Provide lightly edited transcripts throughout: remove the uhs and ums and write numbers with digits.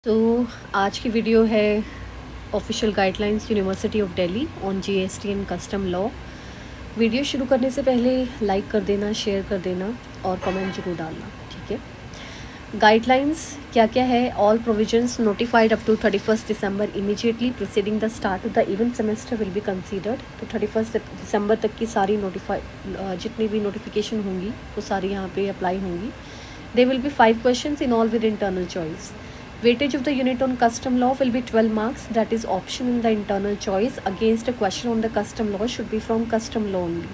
तो आज की वीडियो है official guidelines university of Delhi on GST and custom law. Video शुरू करने से पहले लाइक कर देना, शेयर कर देना और कमेंट जरूर डालना, ठीक है। गाइडलाइंस क्या क्या है? All provisions notified up to 31 December immediately preceding the start of the event semester will be considered. तो 31 दिसंबर तक की सारी जितनी भी नोटिफिकेशन होंगी वो सारी यहाँ पे अप्लाई होंगी। They will be 5 questions in all with internal choice. Weightage of the unit on custom law will be 12 marks, that is option in the internal choice against a question on the custom law should be from custom law only.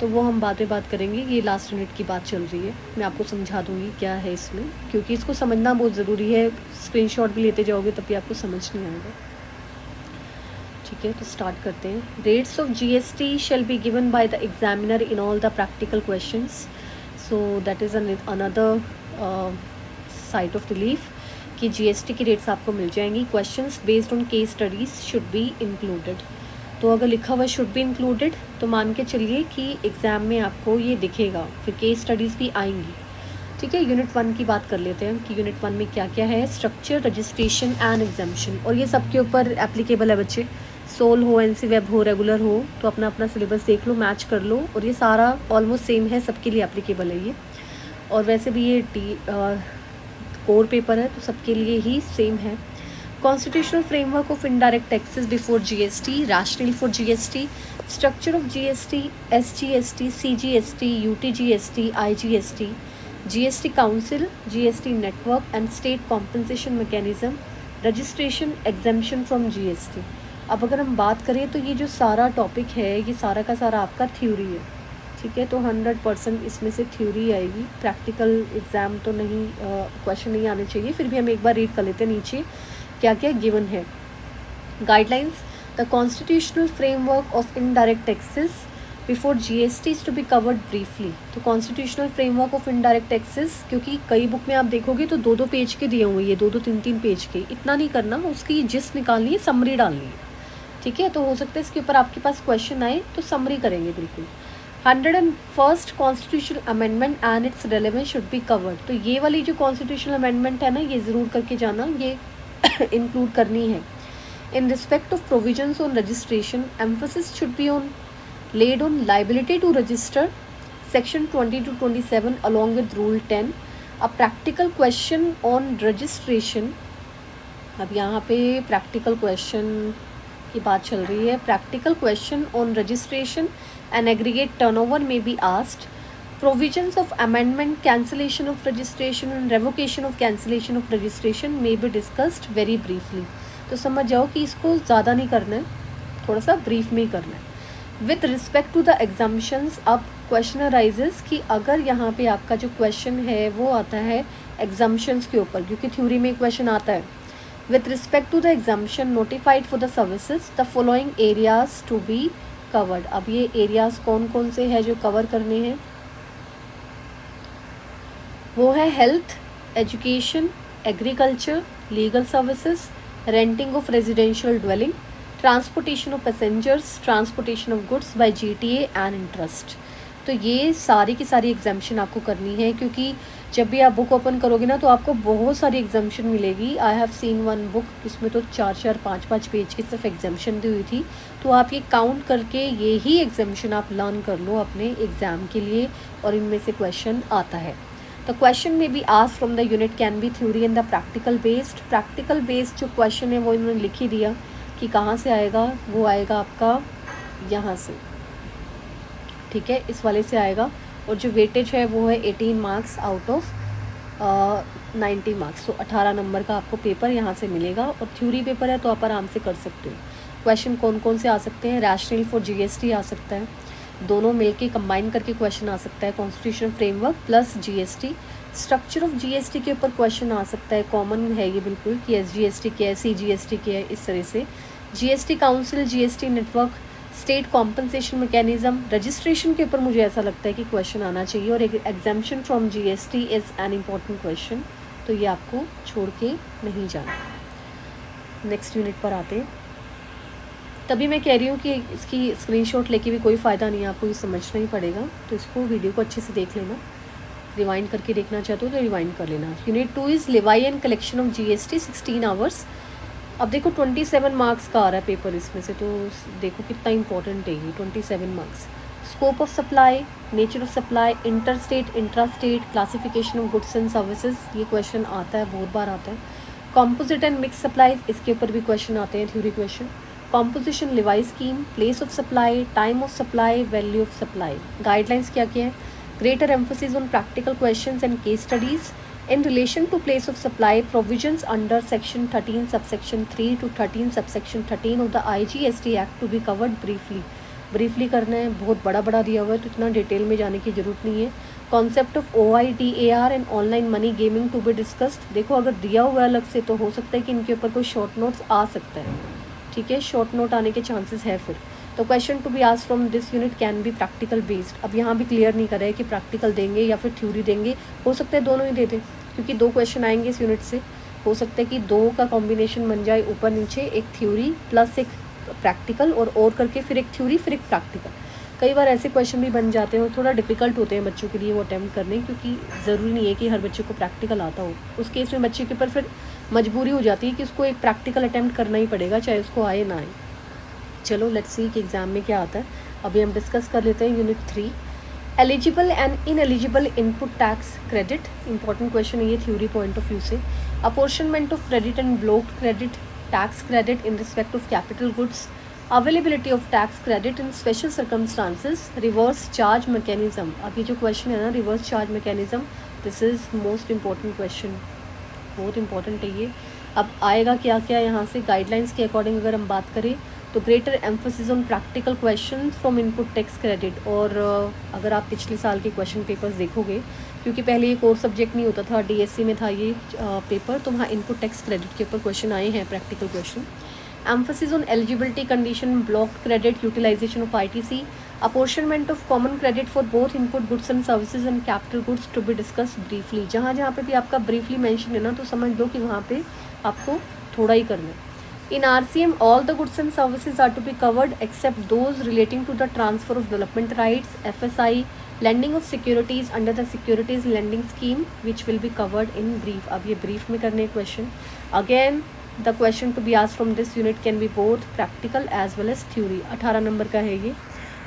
तो वो हम बाद में बात करेंगे, ये last unit की बात चल रही है। मैं आपको समझा दूंगी क्या है इसमें, क्योंकि इसको समझना बहुत ज़रूरी है। स्क्रीनशॉट भी लेते जाओगे तब भी आपको समझ नहीं आएगा, ठीक है। तो स्टार्ट करते हैं। Rates of GST shall be given by the examiner in all the practical questions, so that is another site of relief कि जीएसटी की रेट्स आपको मिल जाएंगी। Questions based on case studies should be included. तो अगर लिखा हुआ should be included तो मान के चलिए कि एग्ज़ाम में आपको ये दिखेगा, फिर केस स्टडीज़ भी आएंगी, ठीक है। यूनिट 1 की बात कर लेते हैं कि यूनिट 1 में क्या क्या है। स्ट्रक्चर, रजिस्ट्रेशन एंड एग्जाम्शन, और ये सबके ऊपर एप्लीकेबल है बच्चे। सोल हो, एनसी वेब हो, रेगुलर हो, तो अपना अपना सिलेबस देख लो, मैच कर लो, और ये सारा ऑलमोस्ट सेम है, सबके लिए एप्लीकेबल है ये। और वैसे भी ये कोर पेपर है तो सबके लिए ही सेम है। Constitutional framework of indirect taxes before GST, rational for GST, structure of GST, SGST, CGST, UTGST, IGST, GST council, GST network and state compensation mechanism, registration, exemption from GST. अब अगर हम बात करें तो ये जो सारा टॉपिक है ये सारा का सारा आपका थ्योरी है, ठीक है। तो 100% इसमें से थ्योरी आएगी, प्रैक्टिकल एग्ज़ाम तो नहीं, क्वेश्चन नहीं आने चाहिए। फिर भी हम एक बार रीड कर लेते हैं नीचे क्या क्या गिवन है। Guidelines, the constitutional framework of indirect taxes before GST is to be covered briefly. तो constitutional framework of indirect taxes, क्योंकि कई बुक में आप देखोगे तो 2-2 पेज के दिए हुए, ये 2-2 3-3 पेज के, इतना नहीं करना, उसकी जिस निकालनी है समरी डालनी है, ठीक है। तो हो सकता है इसके ऊपर आपके पास क्वेश्चन आए तो समरी करेंगे बिल्कुल। 101st constitutional amendment and it's relevance should be covered. तो ये वाली जो कॉन्स्टिट्यूशनल अमेंडमेंट है ना, ये ज़रूर करके जाना, ये इंक्लूड करनी है। In respect of provisions on registration, emphasis should be on laid on liability to register, section 20 to 27 along with rule 10। A practical question on registration, अब यहाँ पे प्रैक्टिकल क्वेश्चन की बात चल रही है। Practical question on registration and aggregate turnover may be asked. Provisions of amendment, cancellation of registration and revocation of cancellation of registration may be discussed very briefly. तो समझ जाओ कि इसको ज़्यादा नहीं करना है, थोड़ा सा ब्रीफ में ही करना है। With respect to the exemptions, अब क्वेश्चन अराइजेस कि अगर यहाँ पे आपका जो क्वेश्चन है वो आता है exemptions के ऊपर, क्योंकि थ्योरी में क्वेश्चन आता है। With respect to the exemption notified for the services, the following areas to be covered. अब ये एरियाज़ कौन कौन से हैं जो कवर करने हैं, वो है health, education, agriculture, legal services, renting of residential dwelling, transportation of passengers, transportation of goods by GTA and interest. तो ये सारी की सारी एग्जाम्शन आपको करनी है, क्योंकि जब भी आप बुक ओपन करोगे ना तो आपको बहुत सारी एग्जाम्शन मिलेगी। I have seen one book जिसमें तो 4-4, 5-5 पेज की सिर्फ एग्जाम्शन दी हुई थी। तो आप ये काउंट करके ये ही एग्जाम्शन आप लर्न कर लो अपने एग्ज़ाम के लिए, और इनमें से क्वेश्चन आता है। द क्वेश्चन में B asked from the unit can be theory and the practical based. Practical based जो क्वेश्चन है वो इन्होंने लिख ही दिया कि कहाँ से आएगा, वो आएगा आपका यहाँ से, ठीक है, इस वाले से आएगा। और जो वेटेज है वो है 18 मार्क्स आउट ऑफ 90 मार्क्स। तो 18 नंबर का आपको पेपर यहाँ से मिलेगा, और थ्योरी पेपर है तो आप आराम से कर सकते हो। क्वेश्चन कौन कौन से आ सकते हैं? रैशनल फॉर जीएसटी आ सकता है, दोनों मिलके कंबाइन करके क्वेश्चन आ सकता है, constitution framework plus GST. Structure of GST के ऊपर क्वेश्चन आ सकता है, कॉमन है ये बिल्कुल कि एसजीएसटी क्या है, सीजीएसटी क्या है, इस तरह से। GST council, GST network, state compensation mechanism, registration के ऊपर मुझे ऐसा लगता है कि क्वेश्चन आना चाहिए। और exemption from GST is an important question, तो ये आपको छोड़ के नहीं जाना। नेक्स्ट यूनिट पर आते हैं। तभी मैं कह रही हूँ कि इसकी स्क्रीनशॉट लेके भी कोई फ़ायदा नहीं है, आपको ये समझना ही पड़ेगा। तो इसको वीडियो को अच्छे से देख लेना। रिवाइंड करके देखना चाहते हो तो रिवाइंड कर लेना। Unit 2 is लेवाई and collection of GST 16 hours. अब देखो 27 मार्क्स का आ रहा है पेपर इसमें से, तो देखो कितना इंपॉर्टेंट है ये 27 marks. Scope of supply, nature of supply, inter state, intra state, classification of goods and services, ये क्वेश्चन आता है, बहुत बार आता है। कॉम्पोजिट एंड मिक्स सप्लाई, इसके ऊपर भी क्वेश्चन आते हैं, theory question. Composition लेवाई scheme, place of supply, time of supply, value of supply. Guidelines क्या क्या है? Greater emphasis on practical questions and case studies in relation to place of supply. Provisions under section 13 subsection 3 to 13 subsection 13 of the IGST Act to be covered briefly करना है, बहुत बड़ा बड़ा दिया हुआ है तो इतना डिटेल में जाने की ज़रूरत नहीं है। Concept of OIDAR and online money gaming to be discussed. देखो अगर दिया हुआ है अलग से तो हो सकता है कि इनके ऊपर कोई शॉर्ट नोट्स आ सकता है, ठीक है, शॉर्ट नोट आने के चांसेस है फिर। तो question to be asked from this unit can be practical based. अब यहाँ भी क्लियर नहीं कर रहा है कि प्रैक्टिकल देंगे या फिर थ्योरी देंगे, हो सकता है दोनों ही दे दें क्योंकि 2 क्वेश्चन आएंगे इस यूनिट से। हो सकता है कि 2 का कॉम्बिनेशन बन जाए ऊपर नीचे, एक थ्योरी प्लस एक प्रैक्टिकल और करके फिर एक थ्योरी फिर एक प्रैक्टिकल। कई बार ऐसे क्वेश्चन भी बन जाते हैं और थोड़ा डिफिकल्ट होते हैं बच्चों के लिए वो अटैम्प्ट करने, क्योंकि ज़रूरी नहीं है कि हर बच्चे को प्रैक्टिकल आता हो। उस केस में बच्चे के ऊपर फिर मजबूरी हो जाती है कि उसको एक प्रैक्टिकल अटैम्प्ट करना ही पड़ेगा, चाहे उसको आए ना आए। चलो लेट्स सी कि एग्ज़ाम में क्या आता है। अभी हम डिस्कस कर लेते हैं unit 3, eligible and ineligible input tax credit. Important question है ये थ्योरी पॉइंट ऑफ व्यू से। Apportionment of credit and blocked credit, tax credit in respect of capital goods, availability of tax credit in special circumstances, reverse charge mechanism. अब ये जो question है ना, reverse charge mechanism, this is most important question, बहुत important है ये। अब आएगा क्या क्या यहाँ से, गाइडलाइंस के अकॉर्डिंग अगर हम बात करें तो greater emphasis on practical question from input tax credit. और अगर आप पिछले साल के क्वेश्चन पेपर्स देखोगे, क्योंकि पहले ये कोर सब्जेक्ट नहीं होता था, DSC में था ये पेपर, तो वहाँ इनपुट टैक्स क्रेडिट के ऊपर क्वेश्चन आए हैं, practical question. Emphasis on eligibility condition, blocked credit, utilisation of ITC, apportionment of common credit for both input goods and services and capital goods to be discuss briefly. जहाँ जहाँ पे भी आपका briefly mention है ना, तो समझ लो कि वहाँ पे आपको थोड़ा ही करना है। In RCM, all the goods and services are to be covered except those relating to the transfer of development rights, FSI, lending of securities under the securities lending scheme, which will be covered in brief. अब ये brief में करने question. Again, the question to be asked from this unit can be both practical as well as theory. 18 number का है ये,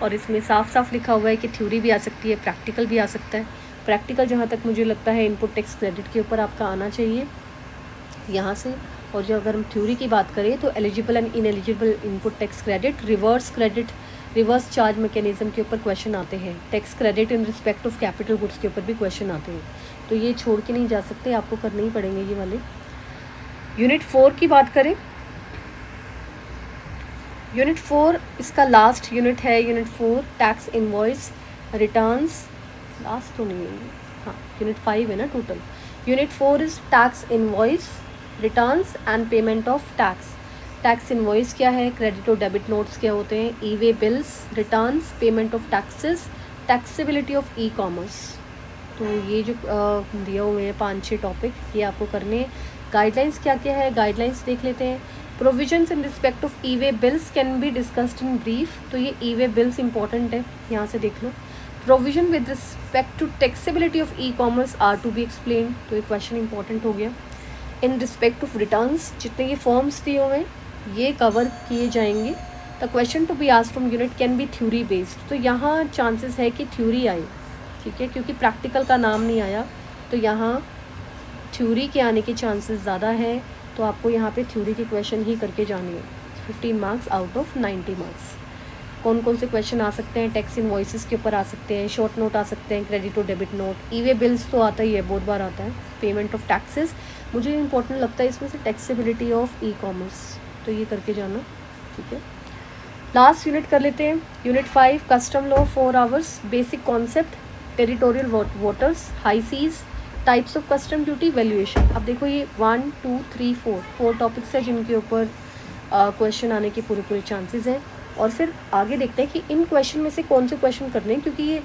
और इसमें साफ साफ लिखा हुआ है कि थ्योरी भी आ सकती है, प्रैक्टिकल भी आ सकता है। प्रैक्टिकल जहाँ तक मुझे लगता है इनपुट टैक्स क्रेडिट के ऊपर आपका आना चाहिए यहाँ से। और जो अगर हम थ्योरी की बात करें तो eligible and ineligible input tax credit, reverse credit, reverse charge mechanism के ऊपर क्वेश्चन आते हैं। Tax credit in respect of capital goods के ऊपर भी क्वेश्चन आते हैं, तो ये छोड़ के नहीं जा सकते, आपको करने ही पड़ेंगे ये वाले। यूनिट 4 की बात करें, यूनिट 4 इसका लास्ट यूनिट है। Unit 4 tax invoice returns, last तो नहीं है, हाँ यूनिट 5 है ना total. Unit 4 is tax invoice returns and payment of tax. Tax invoice क्या है, क्रेडिट और डेबिट नोट्स क्या होते हैं, e-way bills, returns, payment of taxes, taxability of e-commerce. तो ये जो दिए हुए हैं 5-6 टॉपिक, ये आपको करने हैं। गाइडलाइंस क्या क्या है, गाइडलाइंस देख लेते हैं। Provisions in respect of e-way bills can be discussed in brief, तो ये ई-वे बिल्स इंपॉर्टेंट है, यहाँ से देख लो। Provision with respect to taxability of e-commerce are to be explain, तो ये क्वेश्चन इंपॉर्टेंट हो गया। इन रिस्पेक्ट ऑफ रिटर्न्स, जितने ये फॉर्म्स दिए हुए हैं ये कवर किए जाएंगे। The question to be asked from unit can be theory based, तो यहाँ चांसेस है कि थ्योरी आए, ठीक है, क्योंकि प्रैक्टिकल का नाम नहीं आया, तो यहाँ थ्योरी के आने के चांसेस ज़्यादा हैं। तो आपको यहाँ पे थ्योरी के क्वेश्चन ही करके जाने हैं। 15 मार्क्स आउट ऑफ 90 मार्क्स। कौन कौन से क्वेश्चन आ सकते हैं, टैक्स इनवॉइसेस के ऊपर आ सकते हैं, शॉर्ट नोट आ सकते हैं, क्रेडिट और डेबिट नोट, ई-वे बिल्स तो आता ही है, बहुत बार आता है, पेमेंट ऑफ टैक्सेस। मुझे इंपॉर्टेंट लगता है इसमें से टैक्सेबिलिटी ऑफ ई-कॉमर्स, तो ये करके जाना, ठीक है। लास्ट यूनिट कर लेते हैं, unit 5 custom law 4 hours, basic concept, territorial waters, high seas, types of custom duty, valuation. अब देखो ये 1 2 3 4 टॉपिक्स है जिनके ऊपर क्वेश्चन आने के पूरे चांसेस हैं। और फिर आगे देखते हैं कि इन क्वेश्चन में से कौन से क्वेश्चन करने हैं, क्योंकि ये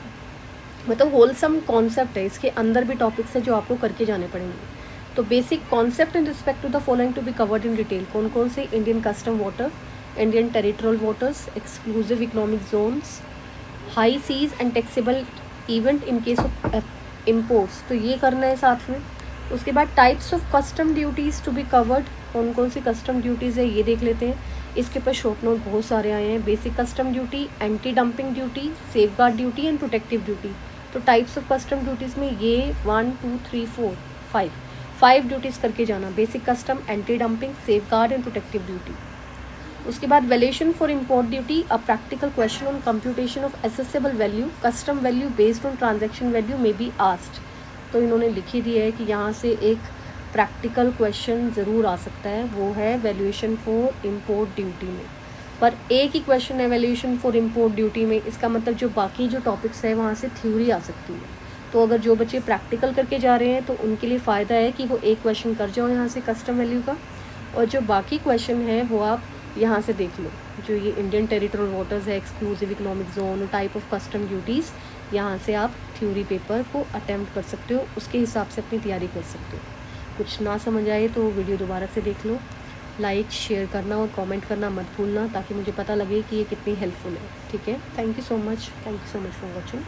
मतलब होलसम कॉन्सेप्ट है, इसके अंदर भी टॉपिक्स हैं जो आपको करके जाने पड़ेंगे। तो basic concept in respect to the following to be covered in detail, कौन कौन से, Indian custom water, Indian territorial waters, exclusive economic zones, high seas and taxable event in case of imports, तो ये करना है साथ में। उसके बाद types of custom duties to be covered, कौन कौन सी कस्टम ड्यूटीज़ है ये देख लेते हैं। इसके ऊपर शॉर्ट नोट बहुत सारे आए हैं। Basic custom duty, anti dumping duty, safeguard duty and protective duty. तो टाइप्स ऑफ कस्टम ड्यूटीज़ में ये 1 2 3 4 5 ड्यूटीज़ करके जाना। Basic custom, anti dumping, safeguard and protective duty. उसके बाद valuation for import duty, a practical question on computation of assessable value, custom value based on transaction value में be asked. तो इन्होंने लिख ही दिया है कि यहाँ से एक प्रैक्टिकल क्वेश्चन ज़रूर आ सकता है, वो है वैल्यूएशन फॉर इम्पोर्ट ड्यूटी में। पर एक ही क्वेश्चन है वैल्यूएशन फॉर इम्पोर्ट ड्यूटी में, इसका मतलब जो बाकी जो टॉपिक्स है वहाँ से थ्योरी आ सकती है। तो अगर जो बच्चे प्रैक्टिकल करके जा रहे हैं तो उनके लिए फ़ायदा है कि वो एक क्वेश्चन कर जाओ यहाँ से कस्टम वैल्यू का, और जो बाकी क्वेश्चन है वो आप यहाँ से देख लो। जो ये इंडियन टेरिटोरियल वाटर्स है, exclusive economic zone, type of custom duties, यहाँ से आप थ्योरी पेपर को अटेम्प्ट कर सकते हो, उसके हिसाब से अपनी तैयारी कर सकते हो। कुछ ना समझ आए तो वीडियो दोबारा से देख लो। लाइक शेयर करना और कमेंट करना मत भूलना, ताकि मुझे पता लगे कि ये कितनी हेल्पफुल है। ठीक है, thank you so much for watching.